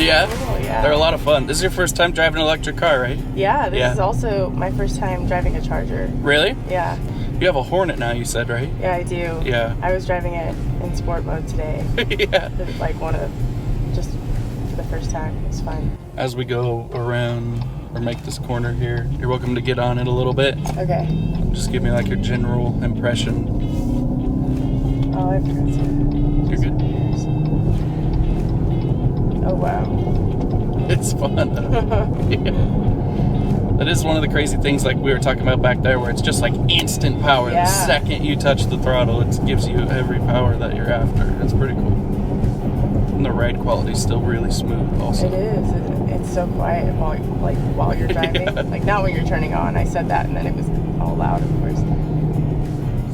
Yeah? cool, yeah. They're a lot of fun. This is your first time driving an electric car, right? Yeah, this is also my first time driving a Charger. Really? Yeah. You have a Hornet now, you said, right? Yeah, I do. Yeah. I was driving it in sport mode today. Yeah. Like just for the first time. It was fun. As we go around or make this corner here, you're welcome to get on it a little bit. Okay. Just give me like a general impression. Oh, I forgot to. You're good. Oh, wow. It's fun. Yeah. That is one of the crazy things like we were talking about back there where it's just like instant power. Yeah. The second you touch the throttle, it gives you every power that you're after. It's pretty cool. And the ride quality is still really smooth also. It is. It's so quiet while you're driving. Yeah. Like not when you're turning on. I said that and then it was all loud, of course.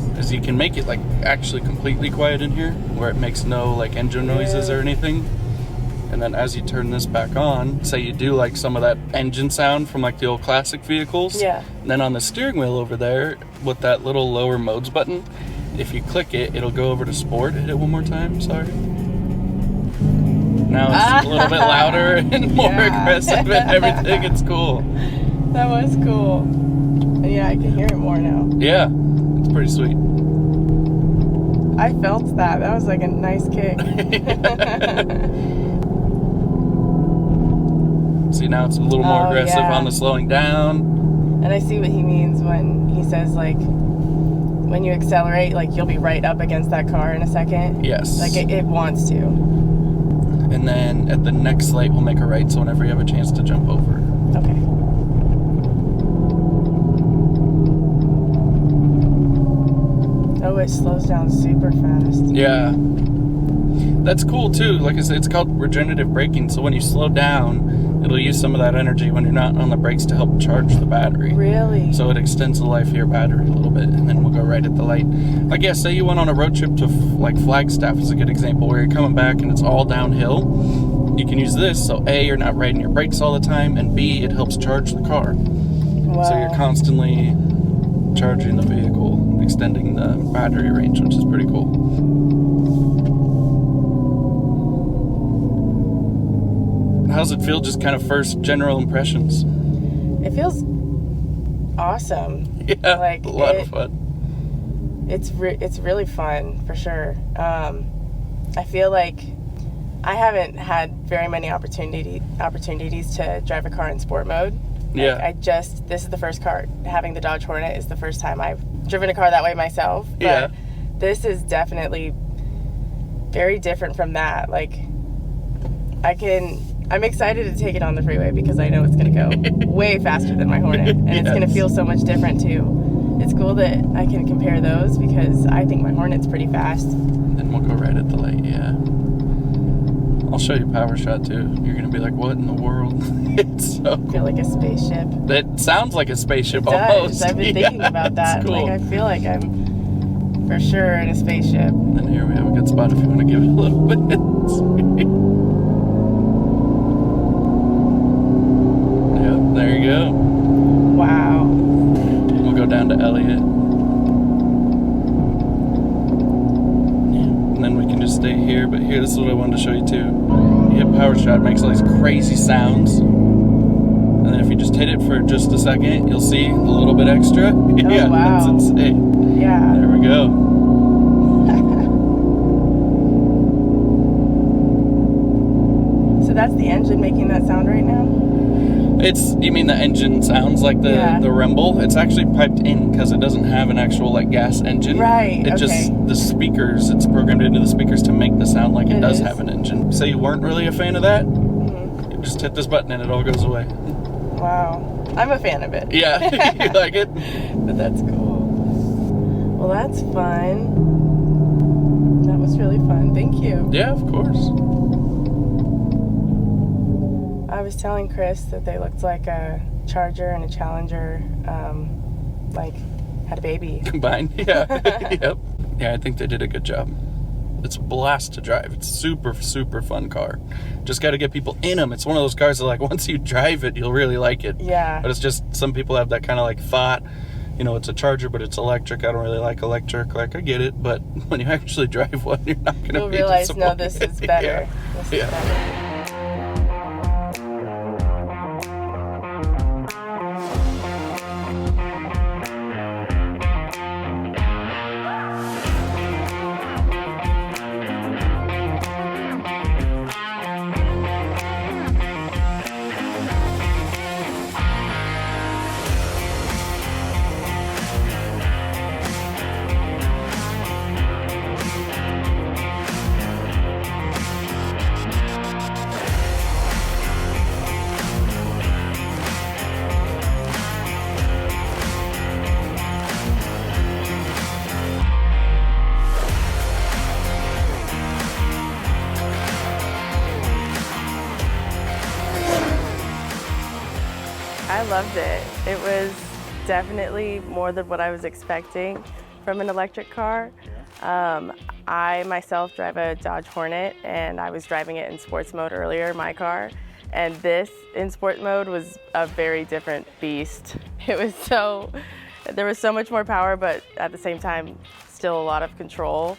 Because you can make it like actually completely quiet in here where it makes no like engine noises or anything. And then as you turn this back on, say you do like some of that engine sound from like the old classic vehicles. Yeah. And then on the steering wheel over there with that little lower modes button, if you click it, it'll go over to sport. Hit it one more time, sorry. Now it's a little bit louder and more aggressive and everything. It's cool. That was cool. And yeah, I can hear it more now. Yeah, it's pretty sweet. I felt that. That was like a nice kick. See, now it's a little more aggressive on the slowing down. And I see what he means when he says, like, when you accelerate, like, you'll be right up against that car in a second. Yes. Like, it wants to. And then at the next light, we'll make a right, so whenever you have a chance to jump over. Okay. Oh, it slows down super fast. Yeah. That's cool, too. Like I said, it's called regenerative braking, so when you slow down, it'll use some of that energy when you're not on the brakes to help charge the battery. Really? So it extends the life of your battery a little bit, and then we'll go right at the light. Like, yeah, say you went on a road trip to, like, Flagstaff is a good example, where you're coming back and it's all downhill. You can use this, so A, you're not riding your brakes all the time, and B, it helps charge the car. Wow. So you're constantly charging the vehicle, extending the battery range, which is pretty cool. How's it feel, just kind of first general impressions? It feels awesome. Yeah, like a lot of fun. It's really fun, for sure. I feel like I haven't had very many opportunities to drive a car in sport mode. Yeah. This is the first car, having the Dodge Hornet is the first time I've driven a car that way myself. But Yeah. this is definitely very different from that. Like, I'm excited to take it on the freeway because I know it's going to go way faster than my Hornet. And it's going to feel so much different, too. It's cool that I can compare those because I think my Hornet's pretty fast. Then we'll go right at the light, yeah. I'll show you Power Shot, too. You're going to be like, what in the world? It's so cool. I feel like a spaceship. It sounds like a spaceship It almost. does. I've been thinking about that. It's cool. Like, I feel like I'm for sure in a spaceship. And here we have a good spot if you want to give it a little bit. Yep, there you go. Wow. We'll go down to Elliott. And then we can just stay here. But here, this is what I wanted to show you too. You hit Power Shot, it makes all these crazy sounds. And then if you just hit it for just a second, you'll see a little bit extra. Yeah, wow. That's insane. Yeah. There we go. So that's the engine making that sound right now? You mean the engine sounds like the rumble? It's actually piped in because it doesn't have an actual like gas engine. Right, It just, the speakers, it's programmed into the speakers to make the sound like it does have an engine. Say you weren't really a fan of that, you just hit this button and it all goes away. Wow. I'm a fan of it. Yeah, you like it? But that's cool. Well, that's fun. That was really fun. Thank you. Yeah, of course. I was telling Chris that they looked like a Charger and a Challenger, like, had a baby. Combined, yeah. Yep. Yeah, I think they did a good job. It's a blast to drive. It's super, super fun car. Just got to get people in them. It's one of those cars that, like, once you drive it, you'll really like it. Yeah. But it's just, some people have that kind of, like, thought, you know, it's a Charger, but it's electric. I don't really like electric. Like, I get it, but when you actually drive one, you're not going to be You'll realize, no, disappointed. this is better. Yeah. This is better. loved it. It was definitely more than what I was expecting from an electric car. I myself drive a Dodge Hornet, and I was driving it in sports mode earlier, my car. And this in sport mode was a very different beast. There was so much more power, but at the same time, still a lot of control.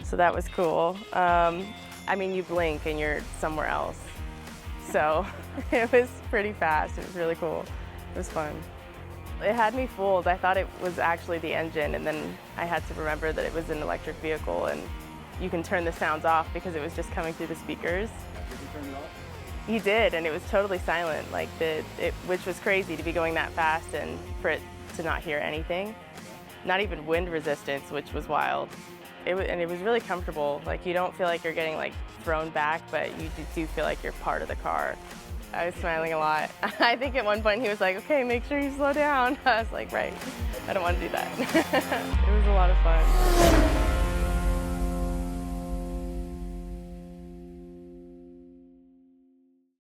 So that was cool. I mean, you blink and you're somewhere else. So it was pretty fast. It was really cool. It was fun. It had me fooled. I thought it was actually the engine, and then I had to remember that it was an electric vehicle, and you can turn the sounds off because it was just coming through the speakers. Did you turn it off? He did, and it was totally silent, which was crazy to be going that fast and for it to not hear anything. Not even wind resistance, which was wild. And it was really comfortable. Like, you don't feel like you're getting like thrown back, but you do feel like you're part of the car. I was smiling a lot. I think at one point he was like, okay, make sure you slow down. I was like, right, I don't want to do that. It was a lot of fun.